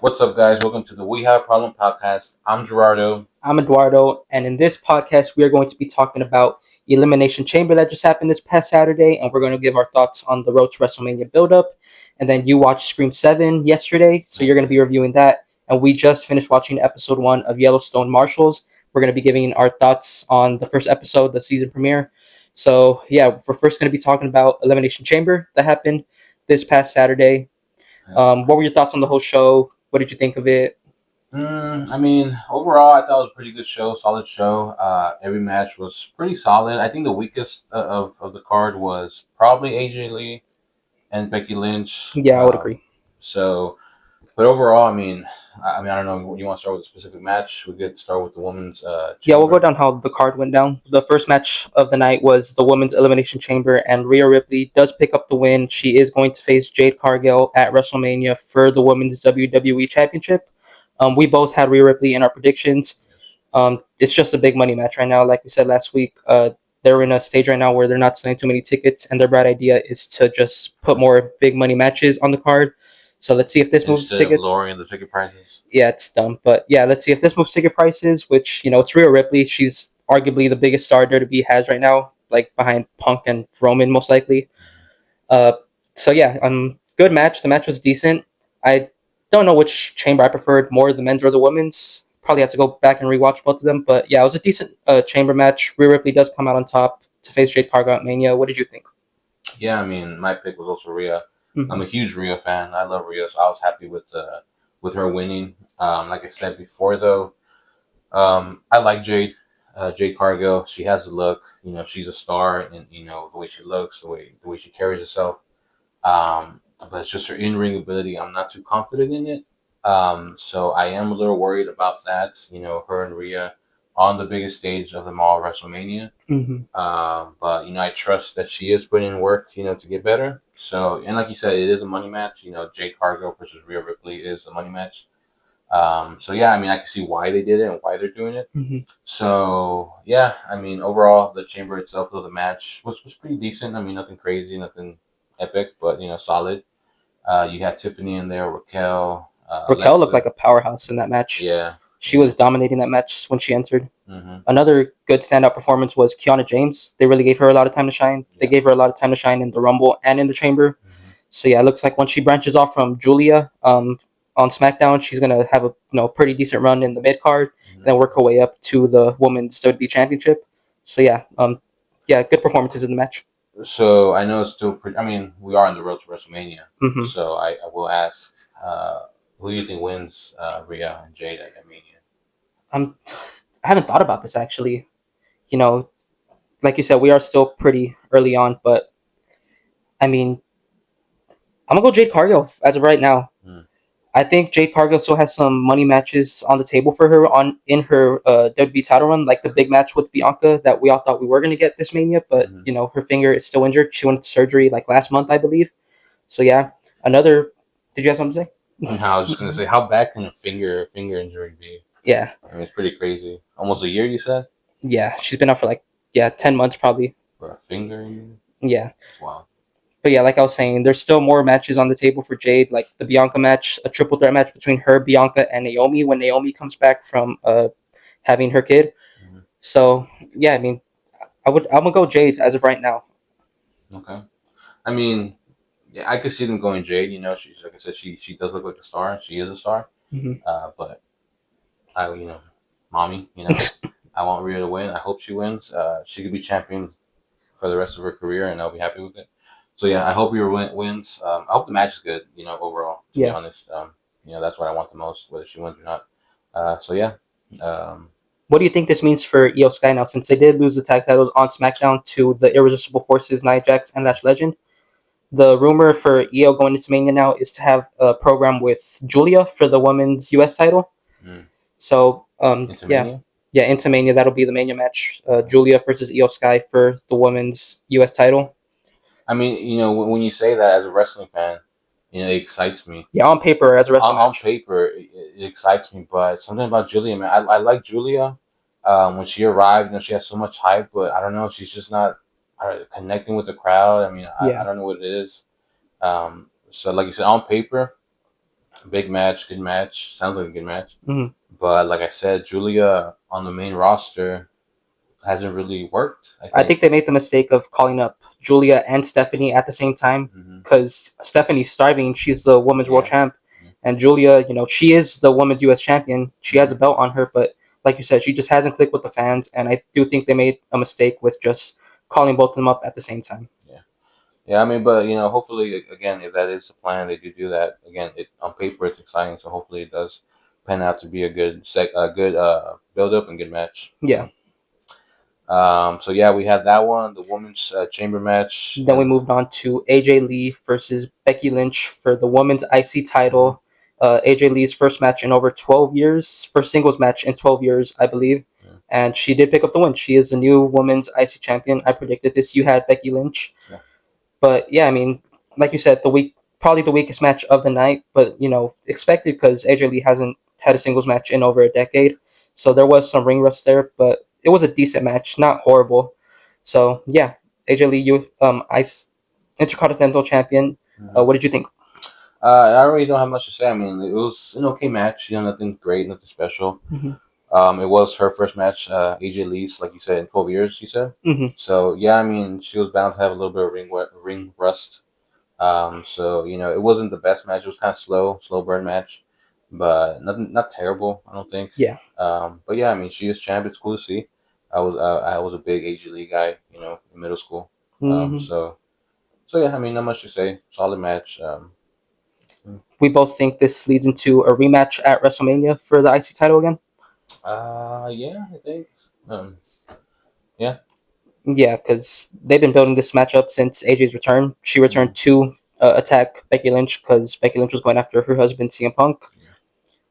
What's up, guys? Welcome to the We Have a Problem podcast. I'm Gerardo. I'm Eduardo, and in this podcast, we are going to be talking about Elimination Chamber that just happened this past Saturday, and we're going to give our thoughts on the road to WrestleMania build-up. And then you watched Scream 7 yesterday, so you're going to be reviewing that. And we just finished watching episode 1 of Yellowstone Marshals. We're going to be giving our thoughts on the first episode, the season premiere. So, yeah, we're first going to be talking about Elimination Chamber that happened this past Saturday. What were your thoughts on the whole show? What did you think of it? Overall, I thought it was a pretty good show, solid show. Every match was pretty solid. I think the weakest of the card was probably AJ Lee and Becky Lynch. Yeah, I would agree. So, but overall, I don't know. You want to start with a specific match? We could start with the women's Yeah, we'll go chamber. down how the card went down. The first match of the night was the Women's Elimination Chamber, and Rhea Ripley does pick up the win. She is going to face Jade Cargill at WrestleMania for the Women's WWE Championship. We both had Rhea Ripley in our predictions. It's just a big money match right now. Like we said last week, they're in a stage right now where they're not selling too many tickets, and their bright idea is to just put more big money matches on the card. So let's see if this moves Instead of tickets. lowering the ticket prices. Yeah, it's dumb. But yeah, let's see if this moves ticket prices, which, it's Rhea Ripley. She's arguably the biggest star WWE has right now, like behind Punk and Roman, most likely. Uh, so yeah, good match. The match was decent. I don't know which chamber I preferred more, the men's or the women's. Probably have to go back and rewatch both of them. But yeah, it was a decent chamber match. Rhea Ripley does come out on top to face Jade Cargill at Mania. What did you think? Yeah, my pick was also Rhea. I'm a Mm-hmm. huge Rhea fan. I love Rhea, so I was happy with her winning. Like I said before, though, I like Jade Cargill. She has a look. She's a star, and the way she looks, the way she carries herself. But it's just her in ring ability. I'm not too confident in it. So I am a little worried about that. Her and Rhea on the biggest stage of them all, WrestleMania. Mm-hmm. But I trust that she is putting in work, to get better. So, and like you said, it is a money match. Jade Cargill versus Rhea Ripley is a money match. So yeah, I can see why they did it and why they're doing it. Mm-hmm. So yeah, overall, the chamber itself of the match was pretty decent. Nothing crazy, nothing epic, but solid. You had Tiffany in there, Raquel, Raquel looked Alexa. like a powerhouse in that match. Yeah, She yeah. was dominating that match when she entered. hmm Another good standout performance was Kiana James. They really gave her a lot of time to shine. They Yeah. gave her a lot of time to shine in the Rumble and in the Chamber. hmm So yeah, it looks like once she branches off from Julia on SmackDown, she's gonna have a pretty decent run in the mid card, and then work her way up to the Women's WWE Championship. So yeah, good performances in the match. So I know it's still pretty. We are on the road to WrestleMania. Hmm. So I will ask, who do you think wins Rhea and Jade at Mania? I'm I haven't thought about this actually. You know, like you said, we are still pretty early on, but I mean, I'm gonna go Jade Cargill as of right now. Hmm. I think Jade Cargill still has some money matches on the table for her in her WWE title run, like the big match with Bianca that we all thought we were going to get this Mania, but hmm her finger is still injured. She went to surgery like last month, I believe. So yeah, another. Did you have something to No, say? I was just gonna say, how bad can a finger injury be? Yeah, It's pretty crazy. Almost a year, you said, yeah, she's been out for like 10 months probably. for a finger injury. Yeah, Wow. but yeah, like I was saying, there's still more matches on the table for Jade, like the Bianca match, a triple threat match between her, Bianca, and Naomi when Naomi comes back from having her kid. hmm So yeah, I'm gonna go Jade as of right now. Okay. I mean, yeah, I could see them going Jade. She's like I said, she does look like a star. She is a star. Hmm. But mommy, I want Rhea to win. I hope she wins. She could be champion for the rest of her career, and I'll be happy with it. So yeah, I hope Rhea wins. I hope the match is good. Overall, to be Yeah. honest, that's what I want the most, whether she wins or not. So yeah, um, What do you think this means for Io Sky now, since they did lose the tag titles on SmackDown to the Irresistible Forces, Nia Jax and Lash Legend? The rumor for Io going into Mania now is to have a program with Julia for the women's U.S. title. mm, So into yeah, Mania. yeah, into Mania that'll be the Mania match. Julia versus Io Sky for the women's U.S. title. When you say that as a wrestling fan, it excites me. Yeah, on paper as a wrestling On match. paper, it excites me, but something about Julia, man, I like Julia. When she arrived, she has so much hype, but I don't know, she's just not connecting with the crowd. I Yeah. don't know what it is. So like you said, on paper, Big match, good match. Sounds like a good match. Mhm. But like I said, Julia on the main roster hasn't really worked. I I think. think they made the mistake of calling up Julia and Stephanie at the same time Hmm. because Stephanie's starving. She's the women's world Yeah. champ, and Julia, she is the women's U.S. champion. She has Hmm. a belt on her, but like you said, she just hasn't clicked with the fans. And I do think they made a mistake with just calling both of them up at the same time. Yeah. Yeah. I mean, but hopefully, again, if that is the plan, they do that. Again, on paper, it's exciting. So hopefully, it does pan out to be a good build up and good match. Yeah. So yeah, we had that one, the women's chamber match, Then we and moved on to AJ Lee versus Becky Lynch for the women's IC mhm, title. AJ Lee's first match in over 12 years, first singles match in 12 years, I believe. yeah, And she did pick up the win. She is the new women's IC champion. I predicted this. You had Becky Lynch. yeah, But yeah, I mean, like you said, probably the weakest match of the night, but expected because AJ Lee hasn't had a singles match in over a decade. So there was some ring rust there, but it was a decent match, not horrible. So yeah, AJ Lee, you Ice Intercontinental Champion. mhm. What did you think? I really don't have much to say. I mean, it was an okay match. Nothing great, nothing special. Hmm. It was her first match, AJ Lee's, like you said, in 12 years. You said. Hmm. So yeah, I mean, she was bound to have a little bit of ring rust. So it wasn't the best match. It was kind of slow burn match, but nothing, not terrible. I don't think. Yeah. But yeah, I mean, she is champ. It's cool to see. I was a big AJ Lee guy, in middle school. Hmm. So yeah, I mean, not much to say. Solid match. We both think this leads into a rematch at WrestleMania for the IC title again. Yeah, I think. Yeah. Yeah, because they've been building this matchup since AJ's return. She returned Mhm. to attack Becky Lynch because Becky Lynch was going after her husband CM Punk. Yeah.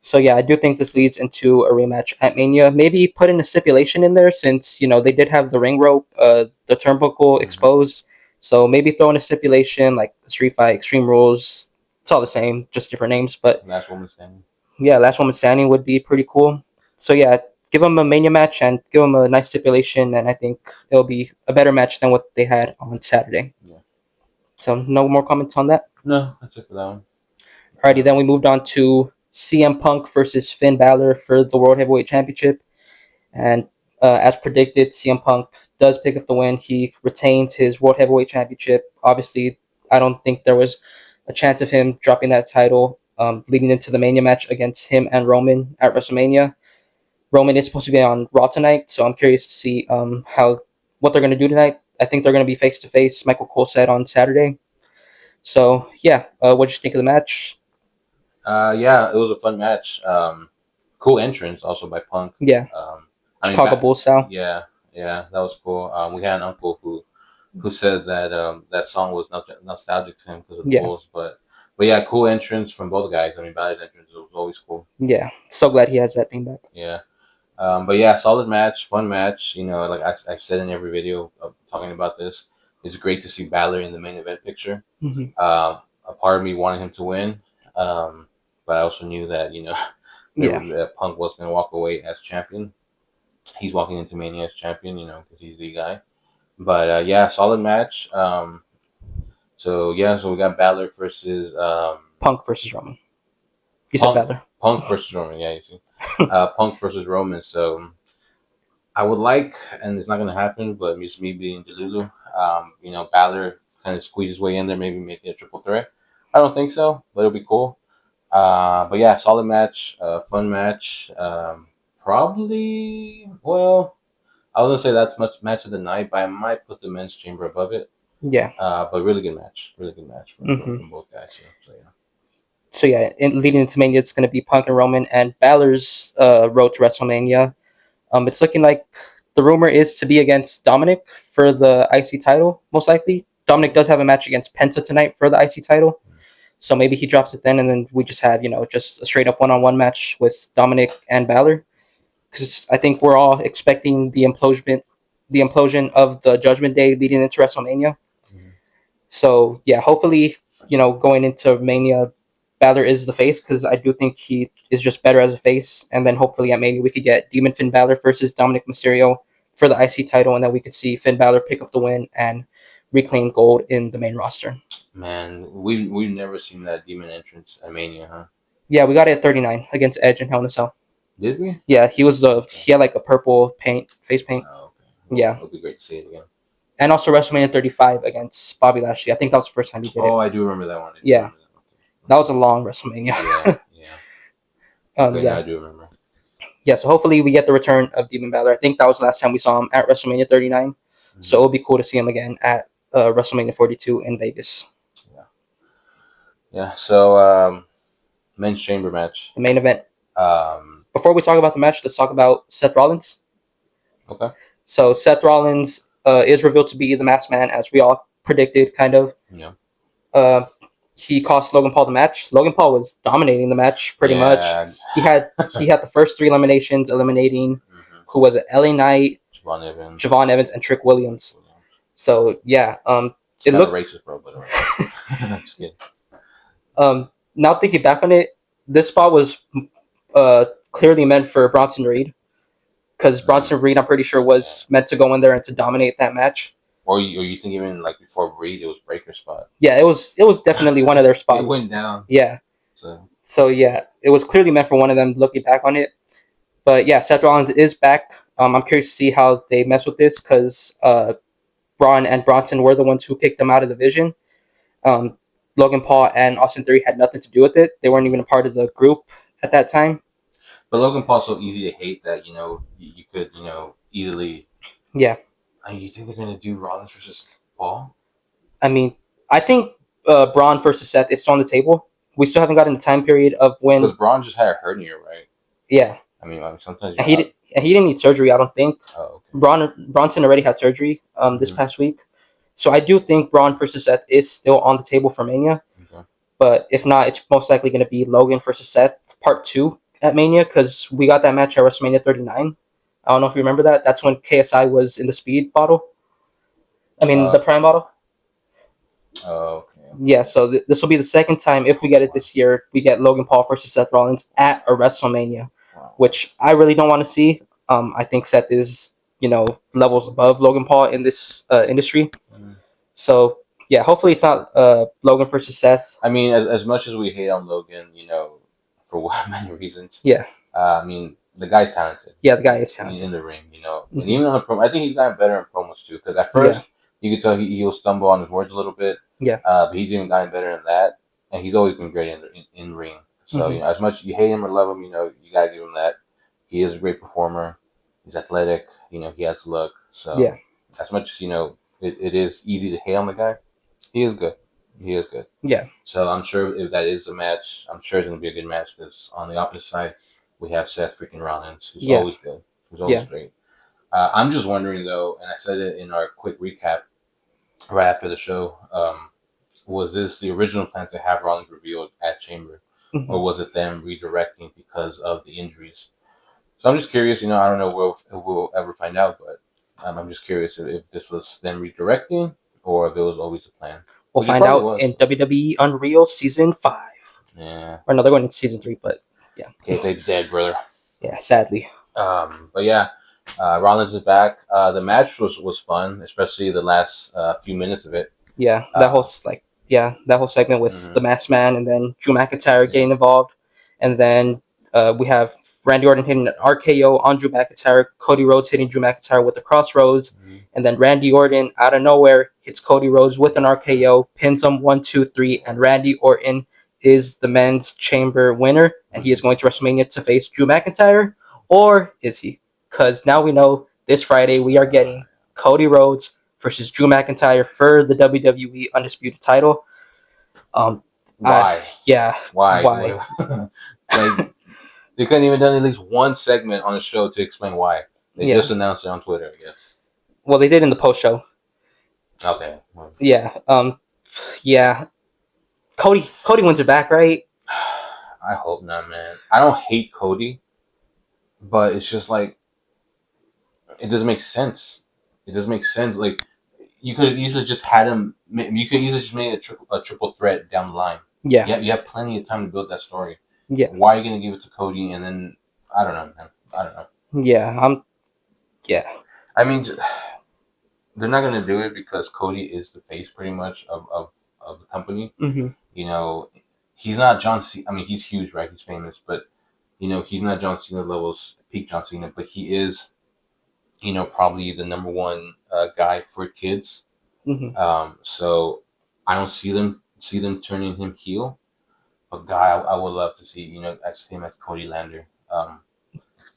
So yeah, I do think this leads into a rematch at Mania. Maybe put in a stipulation in there since they did have the ring rope, the turnbuckle Mhm. exposed. So maybe throw in a stipulation like Street Fight, Extreme Rules. It's all the same, just different names. But Last woman standing. yeah, last woman standing would be pretty cool. So yeah, give them a Mania match and give them a nice stipulation, and I think it'll be a better match than what they had on Saturday. Yeah. So no more comments on that. No, that's it for that one. Alrighty, then we moved on to CM Punk versus Finn Balor for the World Heavyweight Championship, and as predicted, CM Punk does pick up the win. He retains his World Heavyweight Championship. Obviously, I don't think there was a chance of him dropping that title leading into the Mania match against him and Roman at WrestleMania. Roman is supposed to be on Raw tonight, so I'm curious to see how what they're going to do tonight. I think they're going to be face to face. Michael Cole said on Saturday. So yeah, what did you think of the match? Yeah, it was a fun match. Cool entrance also by Punk. Yeah, Um, I mean, Chicago Bulls style. yeah, yeah, that was cool. We had an uncle who said that that song was nostalgic to him because of the Yeah, Bulls, but yeah, cool entrance from both guys. I mean, Balor's entrance was always cool. yeah. So glad he has that thing back. Yeah. But yeah, solid match, fun match. Like I've said in every video talking about this, it's great to see Balor in the main event picture. Hmm. A part of me wanted him to win, but I also knew that Yeah, Punk was going to walk away as champion. He's walking into Mania as champion, because he's the guy. But yeah, solid match. So we got Balor versus Punk versus Roman. You said Punk. Balor. Punk versus Roman. Yeah, you see, Punk versus Roman. So I would like, and it's not going to happen, but just me being Delulu, Balor kind of squeeze his way in there, maybe make it a triple threat. I don't think so, but it'll be cool. But yeah, solid match, fun match. Probably, well, I was gonna say that's much match of the night, but I might put the men's chamber above it. Yeah. But really good match Hmm. from both guys. So yeah. So yeah, leading into Mania, it's going to be Punk and Roman, and Balor's road to WrestleMania. It's looking like the rumor is to be against Dominic for the IC title, most likely. Dominic does have a match against Penta tonight for the IC title. So maybe he drops it then, and then we just have just a straight up one on one match with Dominic and Balor. Because I think we're all expecting the implosion of the Judgment Day leading into WrestleMania. Mm-hmm. So yeah, hopefully going into Mania, Balor is the face because I do think he is just better as a face. And then hopefully at Mania we could get Demon Finn Balor versus Dominic Mysterio for the IC title, and then we could see Finn Balor pick up the win and reclaim gold in the main roster. Man, we've never seen that demon entrance at Mania, huh? Yeah, we got it at 39 against Edge and Hell in a Cell. Did we? Yeah, he had like a purple face paint. Oh, okay. Yeah. It'll be great to see it again. And also WrestleMania 35 against Bobby Lashley. I think that was the first time he did it. Oh, I do remember that one. Yeah. That was a long WrestleMania. Yeah. Okay, now Yeah. I do remember. Yeah, so hopefully we get the return of Demon Balor. I think that was the last time we saw him at WrestleMania 39. So it'll be cool to see him again at WrestleMania 42 in Vegas. Yeah. So men's chamber match. The main event. Um. Before we talk about the match, let's talk about Seth Rollins. Okay. So Seth Rollins is revealed to be the masked man, as we all predicted, kind of. Yeah. He cost Logan Paul the match. Logan Paul was dominating the match pretty much. He had the first 3 eliminations, eliminating who was it? LA Knight, Javon Evans, and Trick Williams. So yeah, it looked racist, bro. But just kidding. Now thinking back on it, this spot was clearly meant for Bronson Reed, because Bronson Reed, I'm pretty sure, was meant to go in there and to dominate that match. Or you think even like before Reed, it was Breaker's spot? Yeah, it was definitely one of their spots. It went down. Yeah. So yeah, it was clearly meant for one of them. Looking back on it, but yeah, Seth Rollins is back. I'm curious to see how they mess with this, because Braun and Bronson were the ones who kicked them out of the division. Logan Paul and Austin Theory had nothing to do with it. They weren't even a part of the group at that time. But Logan Paul's so easy to hate that you could easily. Yeah. You think they're gonna do Rollins versus Paul? I mean, I think Braun versus Seth is still on the table. We still haven't gotten the time period of when. Because Braun just had a hernia, right? Yeah. I mean, sometimes. And he didn't need surgery, I don't think. Oh, okay. Bronson already had surgery this past week, so I do think Braun versus Seth is still on the table for Mania. Okay. But if not, it's most likely going to be Logan versus Seth Part 2 at Mania, because we got that match at WrestleMania 39. I don't know if you remember that. That's when KSI was in the speed bottle. I mean, the prime bottle. Oh, okay. Yeah, so this will be the second time, if we get it this year, we get Logan Paul versus Seth Rollins at a WrestleMania, which I really don't want to see. I think Seth is, levels above Logan Paul in this industry. So, yeah, hopefully it's not Logan versus Seth. I mean, as much as we hate on Logan, for many reasons. Yeah. I mean, the guy's talented. Yeah, the guy is talented. In the ring, And even on the promo, I think he's gotten better in promos too. Because at first, you could tell he'll stumble on his words a little bit. Yeah. But he's even gotten better in that, and he's always been great in ring. So as much you hate him or love him, you gotta give him that. He is a great performer. He's athletic. He has the look. So as much as it is easy to hate on the guy, he is good. He is good. Yeah. So I'm sure if that is a match, I'm sure it's gonna be a good match, because on the opposite side, we have Seth freaking Rollins, who's always good. Who's always great. I'm just wondering though, and I said it in our quick recap right after the show. Was this the original plan to have Rollins revealed at Chamber, or was it them redirecting because of the injuries? So I'm just curious. I don't know if we'll ever find out, but I'm just curious if this was them redirecting or if it was always a plan. We'll find out in WWE Unreal Season 5. Yeah. Or no, they're going into Season 3, but yeah. Okay, they're dead, brother. Yeah, sadly. But yeah, Rollins is back. The match was fun, especially the last few minutes of it. Yeah, that whole segment with the Masked Man, and then Drew McIntyre getting involved, and then we have Randy Orton hitting an RKO on Drew McIntyre, Cody Rhodes hitting Drew McIntyre with the Crossroads, and then Randy Orton out of nowhere hits Cody Rhodes with an RKO, pins him 1, 2, 3, and Randy Orton is the men's chamber winner, and he is going to WrestleMania to face Drew McIntyre, or is he? Because now we know this Friday we are getting Cody Rhodes versus Drew McIntyre for the WWE Undisputed title. Why? Why? Like, they couldn't even done at least one segment on the show to explain why. They just announced it on Twitter, I guess. Well, they did in the post show. Okay. Yeah. Yeah. Cody wins it back, right? I hope not, man. I don't hate Cody, but it's just like it doesn't make sense. It doesn't make sense. Like, you could have easily just had him. You could easily just made a triple threat down the line. Yeah. You have plenty of time to build that story. Yeah. Why are you gonna give it to Cody and then I don't know, man. I don't know. Yeah. Yeah. I mean, they're not gonna do it because Cody is the face pretty much of the company. Mm-hmm. he's not John Cena. I mean, he's huge, right? He's famous, but he's not John Cena levels, peak John Cena, but he is, probably the number one guy for kids. Hmm. So I don't see them turning him heel. But God, I would love to see as him as Cody Lander.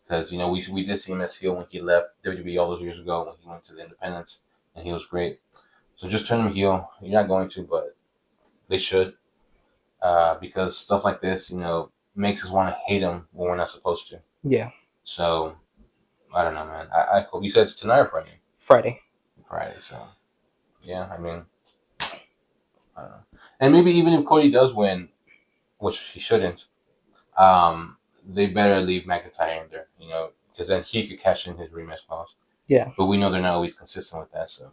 Because we did see him as heel when he left WWE all those years ago when he went to the Independents, and he was great. So just turn him heel. You're not going to, but they should, because stuff like this, makes us want to hate him when we're not supposed to. Yeah, So I don't know, man. I hope you said it's tonight or Friday. Friday. Friday. So yeah, I mean, I don't know. And maybe even if Cody does win, which he shouldn't, they better leave McIntyre in there, because then he could cash in his rematch clause. Yeah. But we know they're not always consistent with that, so.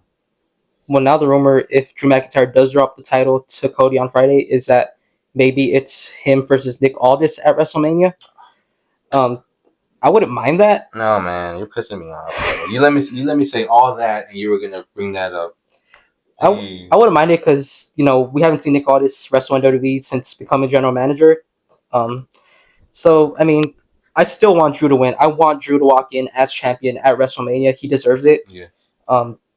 Well, now the rumor, if Drew McIntyre does drop the title to Cody on Friday, is that maybe it's him versus Nick Aldis at WrestleMania. I wouldn't mind that. No, man, you're pissing me off, bro. You let me say all that, and you were gonna bring that up. Hey. I wouldn't mind it because we haven't seen Nick Aldis wrestle in WWE since becoming general manager. Um, so I mean, I still want Drew to win. I want Drew to walk in as champion at WrestleMania. He deserves it. Yeah.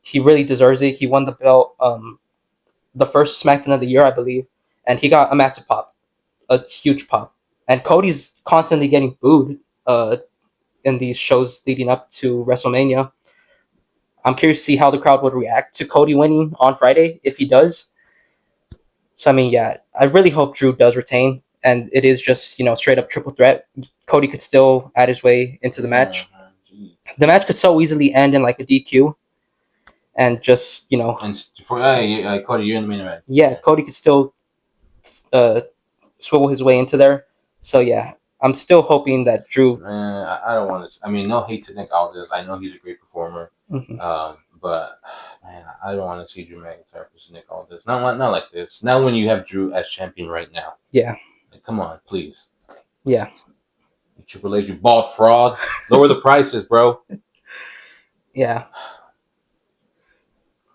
He really deserves it. He won the belt the first SmackDown of the year, I believe, and he got a massive pop, a huge pop. And Cody's constantly getting booed in these shows leading up to WrestleMania. I'm curious to see how the crowd would react to Cody winning on Friday if he does. So I mean, yeah, I really hope Drew does retain, and it is just straight up triple threat. Cody could still add his way into the match. The match could so easily end in like a DQ, and just And Cody, you're in the main event. Yeah, Cody could still uh, swivel his way into there. So yeah, I'm still hoping that Drew. Man, I don't want to. I mean, no hate to Nick Aldis. I know he's a great performer. Mhm. But man, I don't want to see Drew McIntyre versus Nick Aldis. Not like this. Not when you have Drew as champion right now. Yeah. Like, come on, please. Yeah. Triple H, you bald fraud. Lower the prices, bro. Yeah.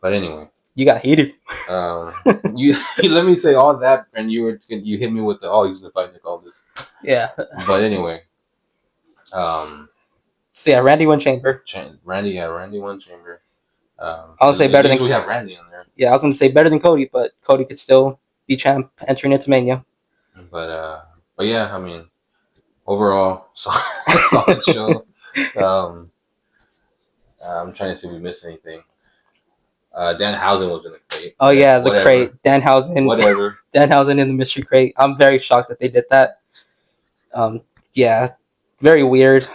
But anyway, you got heated. You let me say all that, and you hit me with the he's gonna fight Nick Aldis. Yeah. But anyway, so yeah, Randy won Chamber. Randy won Chamber. I'll say better than we have Randy on there. Yeah, I was gonna say better than Cody, but Cody could still be champ entering into Mania. But yeah, I mean, overall, solid show. I'm trying to see if we missed anything. Danhausen was in the crate. Oh yeah, the crate. Danhausen. Whatever. Danhausen in the mystery crate. I'm very shocked that they did that. Yeah, very weird.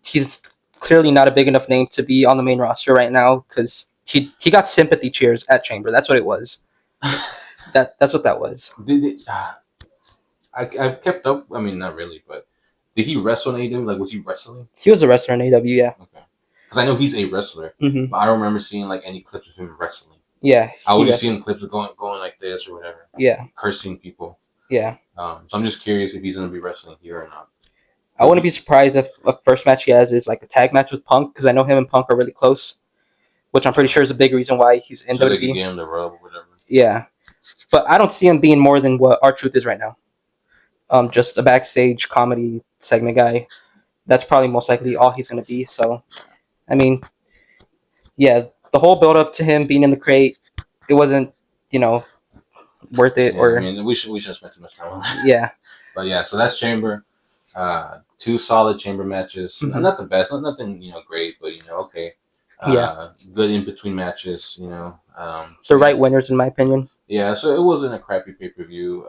He's clearly not a big enough name to be on the main roster right now because he got sympathy cheers at Chamber. That's what it was. That's what that was. I've kept up. I mean, not really, but did he wrestle in AEW? Like, was he wrestling? He was a wrestler in AEW, yeah. Okay. Because I know he's a wrestler, but I don't remember seeing like any clips of him wrestling. Yeah, I was just seeing clips of going like this or whatever. Yeah, cursing people. Yeah. So I'm just curious if he's gonna be wrestling here or not. I wouldn't be surprised if a first match he has is like a tag match with Punk because I know him and Punk are really close, which I'm pretty sure is a big reason why he's in WWE. They can get him the rub or whatever. Yeah, but I don't see him being more than what R-Truth is right now. Just a backstage comedy segment guy. That's probably most likely all he's going to be. So, I mean, yeah, the whole build up to him being in the crate, it wasn't, worth it. Yeah, or I mean, we should have spent too much time on that. Yeah. But yeah, so that's Chamber. 2 solid Chamber matches. Mhm. Not the best, nothing great, but okay. Good in between matches. The right winners, in my opinion. Yeah, so it wasn't a crappy pay per view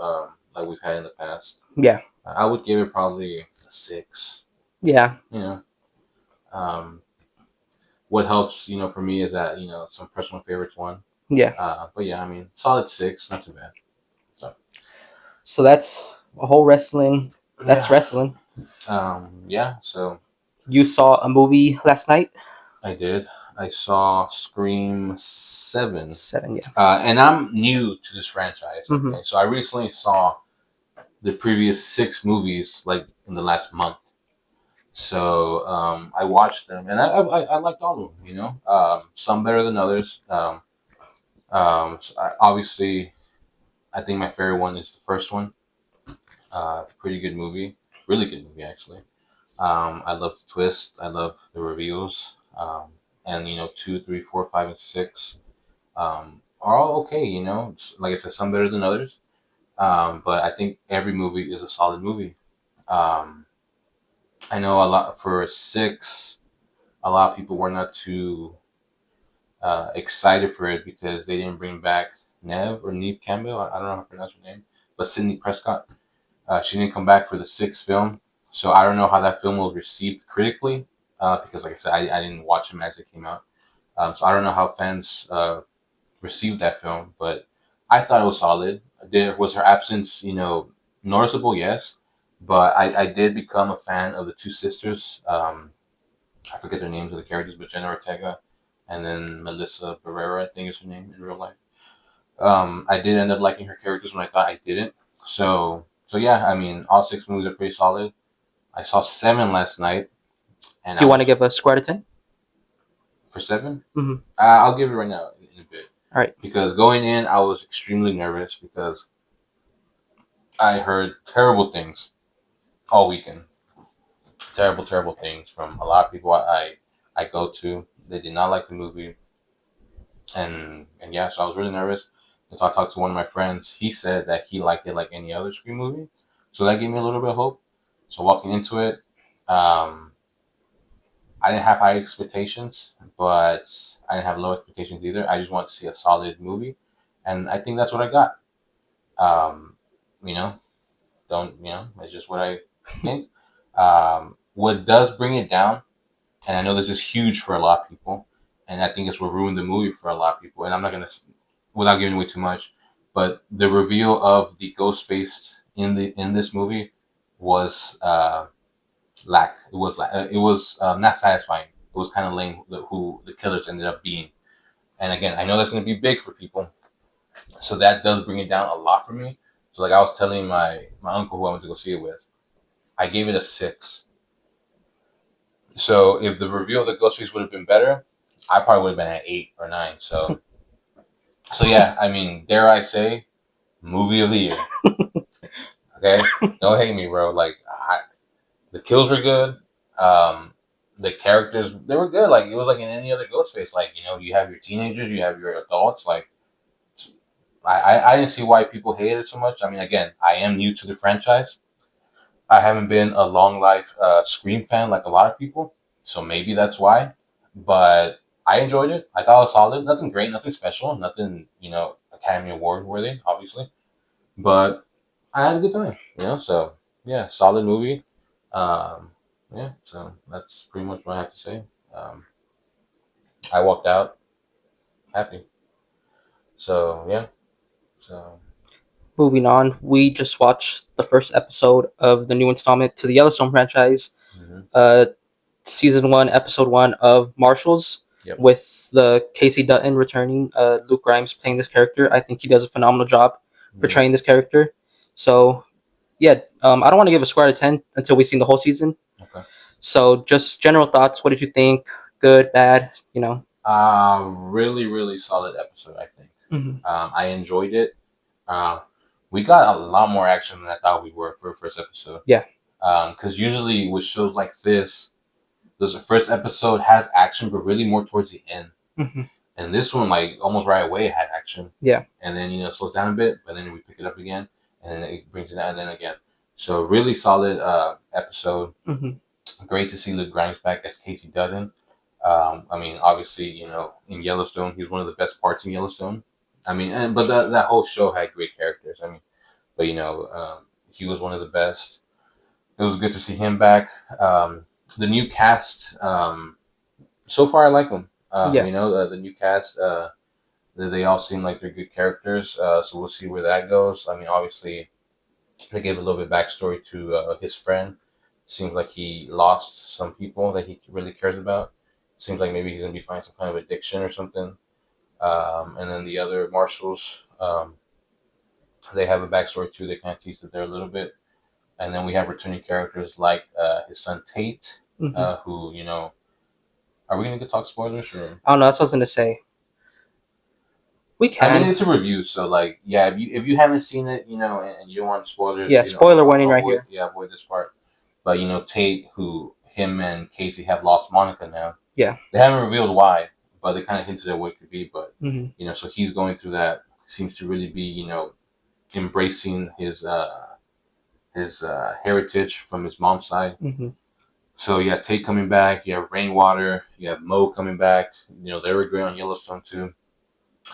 like we've had in the past. Yeah. I would give it probably a 6. Yeah. What helps, for me is that some personal favorites won. Yeah. But yeah, I mean, solid 6, not too bad. So that's a whole wrestling. That's wrestling. Yeah. So you saw a movie last night? I did. I saw Scream 7. 7, yeah. And I'm new to this franchise. Okay? Mhm. So I recently saw the previous 6 movies like in the last month. So I watched them, and I liked all of them. Some better than others. So obviously, I think my favorite one is the first one. It's a pretty good movie, really good movie actually. I love the twist. I love the reveals. And two, three, four, five, and six are all okay. Like I said, some better than others. But I think every movie is a solid movie. Um, I know a lot for six. A lot of people were not too excited for it because they didn't bring back Neve Campbell. I don't know how to pronounce her name, but Sydney Prescott. She didn't come back for the sixth film, so I don't know how that film was received critically. Because, like I said, I didn't watch them as they came out, so I don't know how fans received that film. But I thought it was solid. There was her absence, noticeable, yes, but I did become a fan of the two sisters. I forget their names of the characters, but Jenna Ortega and then Melissa Barrera, I think is her name in real life. I did end up liking her characters when I thought I didn't. So yeah, I mean, all six movies are pretty solid. I saw seven last night, and Do I you want to was give a score out of 10? for 7. Mm-hmm. I'll give it right now in a bit All right. because going in, I was extremely nervous because I heard terrible things all weekend. Terrible, terrible things from a lot of people I go to. They did not like the movie, and yeah, so I was really nervous. And so I talked to one of my friends. He said that he liked it like any other Scream movie, so that gave me a little bit of hope. So walking into it, um, I didn't have high expectations, but I didn't have low expectations either. I just wanted to see a solid movie, and I think that's what I got. Um, you know, don't it's just what I think. What does bring it down, and I know this is huge for a lot of people, and I think it's what ruined the movie for a lot of people. And I'm not gonna, without giving away too much, but the reveal of the ghost face in this movie was it was not satisfying. It was kind of lame who the killers ended up being. And again, I know that's going to be big for people, so that does bring it down a lot for me. So like I was telling my uncle who I went to go see it with, I gave it a 6. So if the reveal of the ghost face would have been better, I probably would have been at 8 or 9. So yeah, I mean, dare I say, movie of the year. Okay, don't hate me, bro. Like the kills were good. Um, the characters they were good. Like it was like in any other Ghostface. Like you have your teenagers, you have your adults. Like I didn't see why people hated it so much. I mean, again, I am new to the franchise. I haven't been a long life Scream fan like a lot of people, so maybe that's why. But I enjoyed it. I thought it was solid. Nothing great, nothing special, nothing Academy Award worthy, obviously. But I had a good time. So yeah, solid movie. Um, yeah, so that's pretty much what I have to say. Um, I walked out happy. So yeah, so Moving on, we just watched the first episode of the new installment to the Yellowstone franchise, hmm uh, season one, episode one of Marshals, yep. with the Casey Dutton returning. Luke Grimes playing this character. I think he does a phenomenal job Yeah. portraying this character. So yeah, I don't want to give a score out of 10 until we've seen the whole season. Okay. So just general thoughts. What did you think? Good, bad? Really, really solid episode. I think. Mm-hmm. I enjoyed it. Uh, we got a lot more action than I thought we were for a first episode. Yeah. Because usually with shows like this, the first episode has action, but really more towards the end. Mm-hmm. And this one, like almost right away, had action. Yeah. And then it slows down a bit, but then we pick it up again, and then it brings it down, and then again. So really solid episode. Mm-hmm. Great to see Luke Grimes back as Casey Dutton. I mean, obviously, in Yellowstone, he's one of the best parts in Yellowstone. I mean, but that whole show had great characters. I mean, but he was one of the best. It was good to see him back. The new cast, so far, I like them. Yeah. The new cast, they all seem like they're good characters. So we'll see where that goes. I mean, obviously, they gave a little bit of backstory to his friend. Seems like he lost some people that he really cares about. Seems like maybe he's gonna be fighting some kind of addiction or something. And then the other marshals, they have a backstory too. They kind of teased it there a little bit. And then we have returning characters like his son Tate, Mm-hmm. who are we gonna get talk spoilers or? I don't know. That's what I was gonna say. We I mean, can. it's a review, so like, yeah, if you haven't seen it, and you don't want spoilers, Yeah, spoiler warning right here. avoid this part. But Tate, who him and Casey have lost Monica now. Yeah. They haven't revealed why, but they kind of hinted at what it could be. But Mm-hmm. so he's going through that. Seems to really be embracing his heritage from his mom's side. Mm-hmm. So yeah, Tate coming back. You have Rainwater. You have Mo coming back. They were great on Yellowstone too.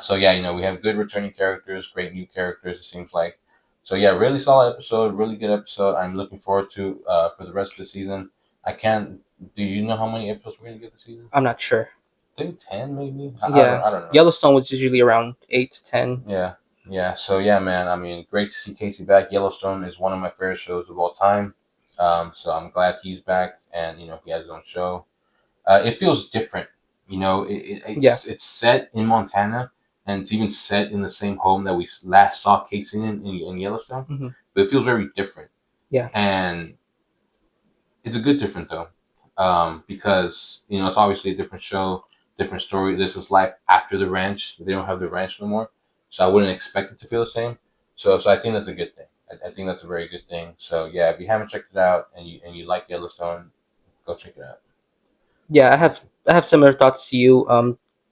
So yeah, we have good returning characters, great new characters. It seems like. So yeah, really solid episode, really good episode. I'm looking forward to for the rest of the season. I can't. Do you know how many episodes we're gonna get this season? I'm not sure. I think 10 maybe. Yeah. I don't know. Yellowstone was usually around 8 to 10. Yeah, yeah. So yeah, man. I mean, great to see Casey back. Yellowstone is one of my favorite shows of all time. So I'm glad he's back, and he has his own show. It feels different. Yeah. It's set in Montana, and it's even set in the same home that we last saw Casey in Yellowstone. Mm-hmm. But it feels very different. Yeah. And it's a good different though, because it's obviously a different show, different story. This is life after the ranch. They don't have the ranch no more, so I wouldn't expect it to feel the same. So I think that's a good thing. I think that's a very good thing. So yeah, if you haven't checked it out and you like Yellowstone, go check it out. Yeah, I have similar thoughts to you.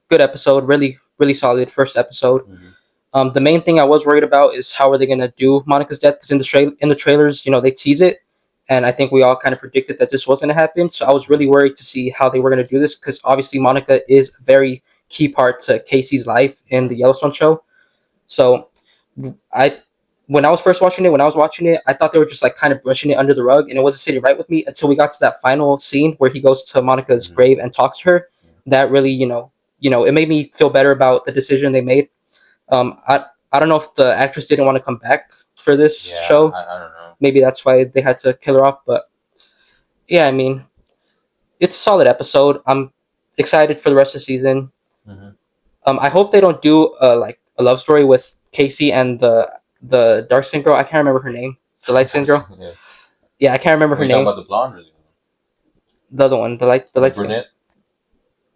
Good episode, really really solid first episode. Mm-hmm. The main thing I was worried about is how are they gonna do Monica's death, because in the trailers, they tease it, and I think we all kind of predicted that this was gonna happen. So I was really worried to see how they were gonna do this, because obviously Monica is a very key part to Casey's life in the Yellowstone show. So I when I was first watching it, I thought they were just like kind of brushing it under the rug, and it wasn't sitting right with me until we got to that final scene where he goes to Monica's Mm-hmm. grave and talks to her. Yeah. That really, it made me feel better about the decision they made. I don't know if the actress didn't want to come back for this show. I don't know. Maybe that's why they had to kill her off. But yeah, I mean, it's a solid episode. I'm excited for the rest of the season. Mm-hmm. I hope they don't do like a love story with Casey and the dark skinned girl. I can't remember her name. The light skinned girl. Yeah. Yeah, I can't remember her We talking name. about the blonde or The other one, the light skin. brunette?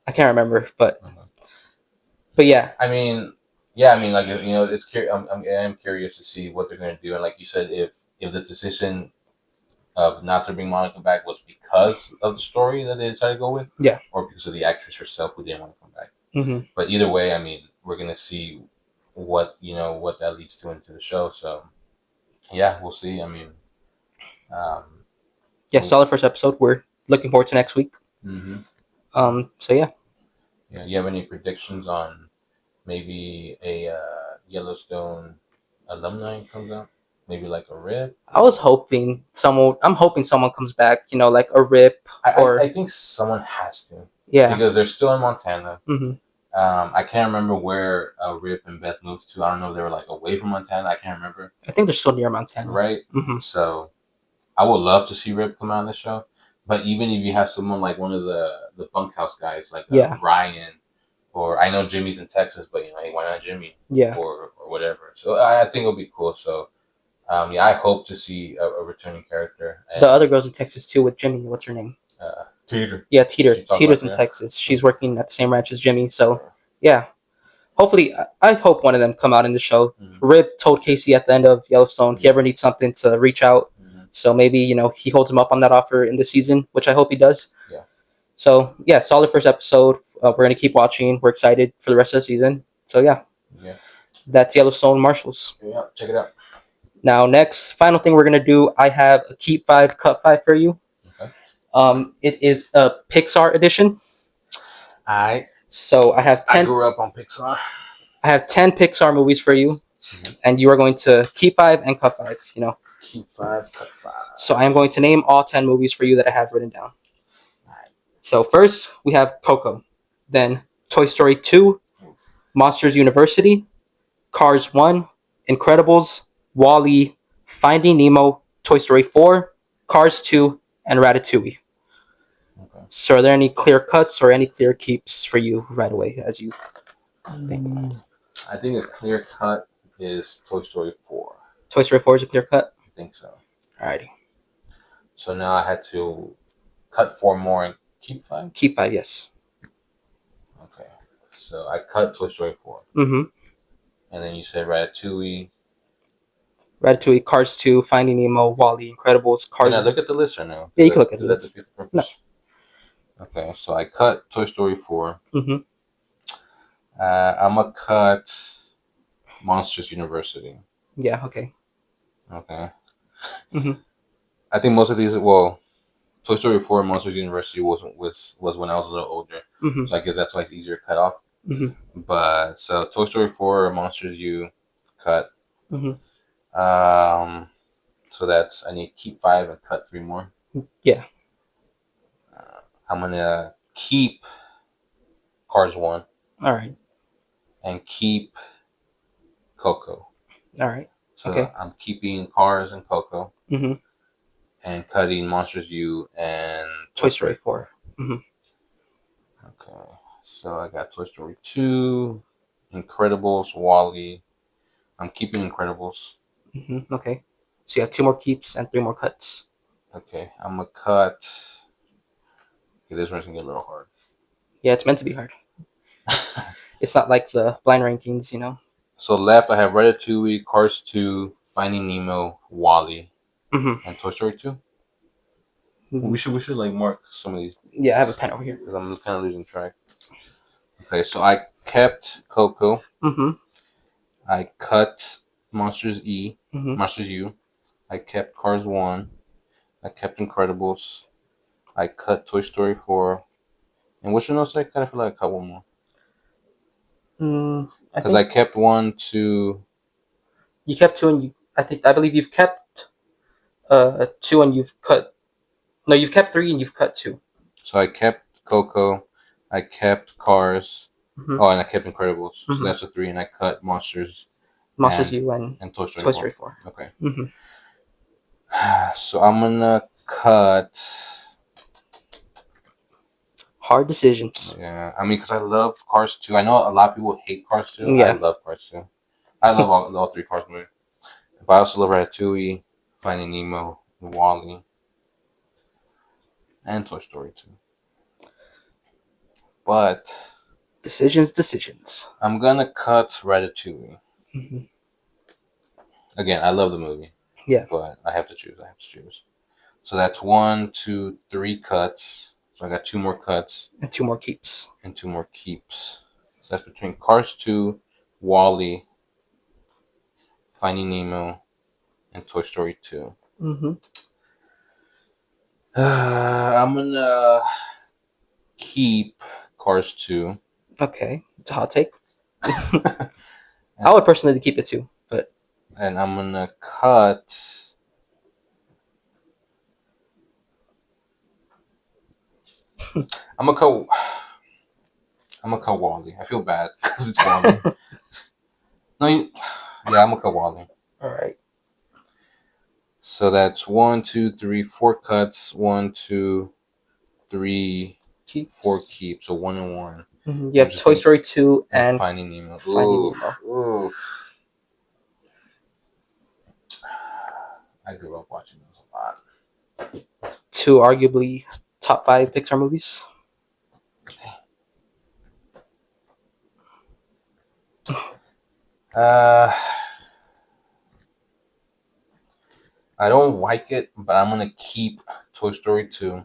I can't remember, but Uh-huh. yeah, I mean, yeah, I mean, like it's I'm curious to see what they're going to do, and like you said, if the decision of not to bring Monica back was because of the story that they decided to go with, yeah, or because of the actress herself who didn't want to come back. hmm But either way, I mean, we're gonna see what that leads to into the show. So yeah, we'll see. I mean, um, yeah. Solid first episode. We're looking forward to next week. mm-hmm. So yeah, Yeah. You have any predictions on maybe a Yellowstone alumni comes out? Maybe like a Rip. I'm hoping someone comes back. Like a Rip or I think someone has to yeah. because they're still in Montana. hmm I can't remember where Rip and Beth moved to. I don't know if they were like away from Montana. I can't remember. I think they're still near Montana. Right. hmm So I would love to see Rip come out on the show. But even if you have someone like one of the bunkhouse guys, like Yeah. Ryan, or I know Jimmy's in Texas, but hey, why not Jimmy? Yeah. Or whatever. So I think it'll be cool. So yeah, I hope to see a returning character. And, The other girl's in Texas too with Jimmy. What's her name? Teeter. Yeah, Teeter. She talked Teeter's about in that. Texas. She's working at the same ranch as Jimmy. So yeah, hopefully, I hope one of them come out in the show. Mhm. Rip told Casey at the end of Yellowstone, if he ever needs something to reach out. Mhm. So maybe he holds him up on that offer in the season, which I hope he does. Yeah. So yeah, solid first episode. We're gonna keep watching. We're excited for the rest of the season. So yeah, Yeah. that's Yellowstone Marshals. Yeah. Check it out. Now, next final thing we're gonna do, I have a keep 5, cut 5 for you. Okay. It is a Pixar edition. I So I have 10. grew up on Pixar. I have 10 Pixar movies for you, Mhm. and you are going to keep 5 and cut 5. Keep 5, cut 5. So I am going to name all 10 movies for you that I have written down. So first we have Coco, then Toy Story 2, Monsters University, Cars 1, Incredibles, Wall-E, Finding Nemo, Toy Story 4, Cars 2, and Ratatouille. Okay. So are there any clear cuts or any clear keeps for you right away as you think? I think a clear cut is Toy Story 4. Toy Story 4 is a clear cut? I think so. Alrighty. So now I had to cut 4 more and keep 5? Keep 5, yes. Okay. So I cut Toy Story 4. Mm-hmm. and then you said Ratatouille. Ratatouille, Cars 2, Finding Nemo, Wall-E, Incredibles, Can Cars. I look at the list or no? Yeah, you can look at the Does that list. defeat the No. purpose? Okay, so I cut Toy Story 4. Mm-hmm. I'm gonna cut Monsters University. Yeah. Okay. Okay. Mm-hmm. I think most of these, well, Toy Story 4 and Monsters University was when I was a little older, Mm-hmm. so I guess that's why it's easier to cut off. Mm-hmm. But so Toy Story 4, Monsters U, cut. Mm-hmm. So that's I need to keep 5 and cut 3 more. Yeah. I'm gonna keep Cars 1 All right. and keep Coco. All right. So Okay. I'm keeping Cars and Coco Mm-hmm. and cutting Monsters U and Toy Story 4. Mm-hmm. Okay, so I got Toy Story 2, Incredibles, Wall-E. I'm keeping Incredibles. Mm-hmm. Okay. So you have 2 more keeps and 3 more cuts. Okay, I'm gonna cut. Okay, this one's gonna get a little hard. Yeah, it's meant to be hard. It's not like the blind rankings, you know. So left, I have Ratatouille, Cars 2, Finding Nemo, Wall-E, Mm-hmm. and Toy Story 2. Mm-hmm. We should like mark some of these. Yeah, I have a pen over here. Because I'm kind of losing track. Okay, so I kept Coco. Mm-hmm. I cut Monsters Mm-hmm. Monsters U. I kept Cars 1. I kept Incredibles. I cut Toy Story 4. And which one else I kind of feel like I cut one more. I Because think I kept 1, 2. you kept 2 and I believe you've kept 2 and you've cut. No, you've kept 3 and you've cut 2. So I kept Coco. I kept Cars. Mm-hmm. Oh, and I kept Incredibles. Mm-hmm. So that's the 3. And I cut Monsters Monsters U and Toy Story Toy 4. Story 4. Okay. Mm-hmm. So I'm going to cut. Hard decisions. Yeah, I mean, because I love Cars 2. I know a lot of people hate Cars 2. Yeah. I love Cars 2. I love all 3 Cars movies. But I also love Ratatouille, Finding Nemo, Wall-E, and Toy Story 2. But Decisions. I'm gonna cut Ratatouille. Mm-hmm. Again, I love the movie. Yeah. But I have to choose. So that's 1, 2, 3 cuts. So I got 2 more cuts. And 2 more keeps. And 2 more keeps. So that's between Cars 2, Wall-E, Finding Nemo, and Toy Story 2. Mm-hmm. I'm gonna keep Cars 2. Okay, it's a hot take. I would personally keep it too, but and I'm gonna cut. I'm gonna cut Wally. I feel bad because it's Wally. No, yeah, I'm gonna cut Wally. All right. So that's 1, 2, 3, 4 cuts. 1, 2, 3, Keeps. 4 keeps. So 1 and 1. Mm-hmm. You have Toy Story 2 and Finding Nemo. Nemo. Oof. I grew up watching those a lot. 2 arguably top 5 Pixar movies. I don't like it, but I'm gonna keep Toy Story 2,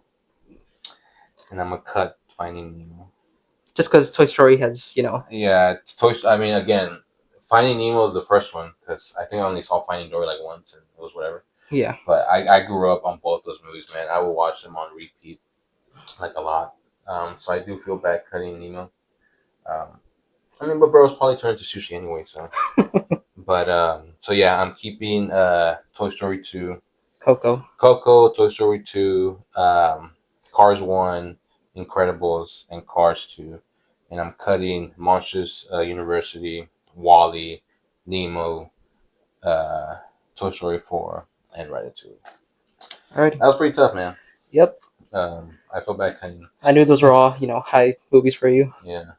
and I'm gonna cut Finding Nemo. Just because Toy Story has, Yeah, it's Toy. I mean, again, Finding Nemo is the first one because I think I only saw Finding Dory like once, and it was whatever. Yeah. But I grew up on both those movies, man. I would watch them on repeat, like a lot. So I do feel bad cutting Nemo. I mean, but bro's probably turned to sushi anyway, so. But so yeah, I'm keeping Toy Story 2, Coco, Toy Story 2, Cars 1, Incredibles, and Cars 2, and I'm cutting Monsters University, Wall-E, Nemo, Toy Story 4, and Ratatouille. Alrighty. That was pretty tough, man. Yep. I feel bad cutting. I knew those were all, high movies for you. Yeah.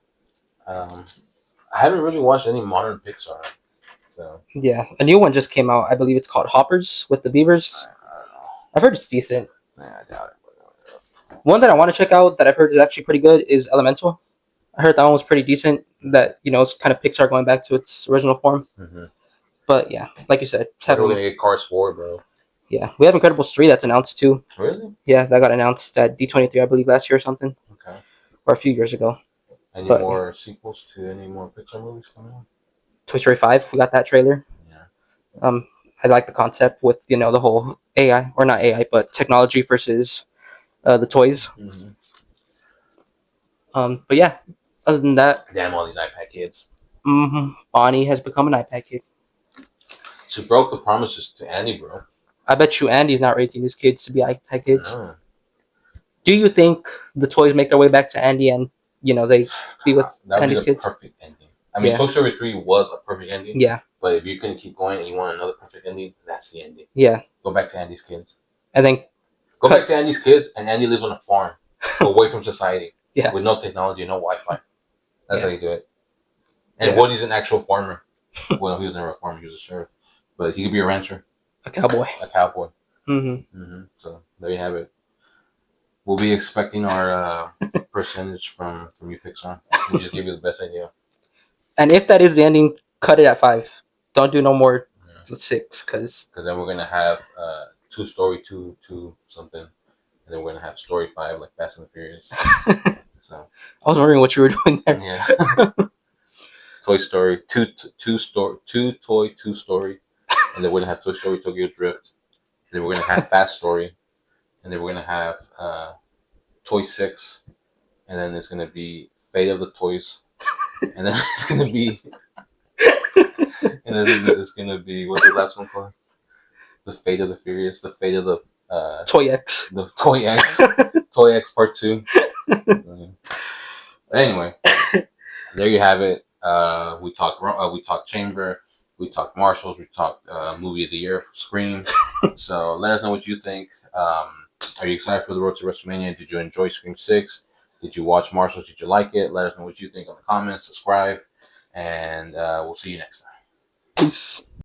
I haven't really watched any modern Pixar. So. Yeah, a new one just came out. I believe it's called Hoppers with the Beavers. I don't know. I've heard it's decent. Yeah, I doubt it. One that I want to check out that I've heard is actually pretty good is Elemental. I heard that one was pretty decent. That it's kind of Pixar going back to its original form. Mm-hmm. But yeah, like you said, When are we gonna get Cars 4, bro? we have Incredibles 3 that's announced too. Really? Yeah, that got announced at D23, I believe, last year or something, Okay. or a few years ago. Any But more sequels to any more Pixar movies coming out? Toy Story 5, we got that trailer. Yeah. I like the concept with the whole AI, or not AI, but technology versus the toys. Mm-hmm. But yeah, other than that, Damn, all these iPad kids. Bonnie has become an iPad kid. She broke the promises to Andy, bro. I bet you Andy's not raising his kids to be iPad kids. No. Do you think the toys make their way back to Andy and they be with That would be Andy's the kids? perfect ending. I mean, Yeah. Toy Story 3 was a perfect ending. Yeah. But if you couldn't keep going and you want another perfect ending, that's the ending. Yeah. Go back to Andy's kids. And then Go back to Andy's kids, and Andy lives on a farm, away from society, yeah. with no technology, no Wi-Fi. That's how you do it. And Yeah. Woody's an actual farmer. Well, he was never a farmer; he was a sheriff. But he could be a rancher, A cowboy. a cowboy. Mm-hmm. So there you have it. We'll be expecting our percentage from you, Pixar. We just give you the best idea. And if that is the ending, cut it at 5. Don't do no more 6, because then we're gonna have two story two something, and then we're gonna have story 5 like Fast and the Furious. So I was wondering what you were doing there. Yeah. Toy Story two story, and then we're gonna have Toy Story Tokyo Drift. And then we're gonna have Fast Story, and then we're gonna have Toy 6, and then it's gonna be Fate of the Toys, and then it's gonna be, and then it's gonna be what's the last one called? The Fate of the Furious, the Fate of the Toy X. The Toy X, Toy X Part 2. Anyway, there you have it. We talked Chamber, we talked Marshals, we talked Movie of the Year, Scream. So let us know what you think. Are you excited for the road to WrestleMania? Did you enjoy Scream 6? Did you watch Marshals? Did you like it? Let us know what you think in the comments. Subscribe, and we'll see you next time. Peace.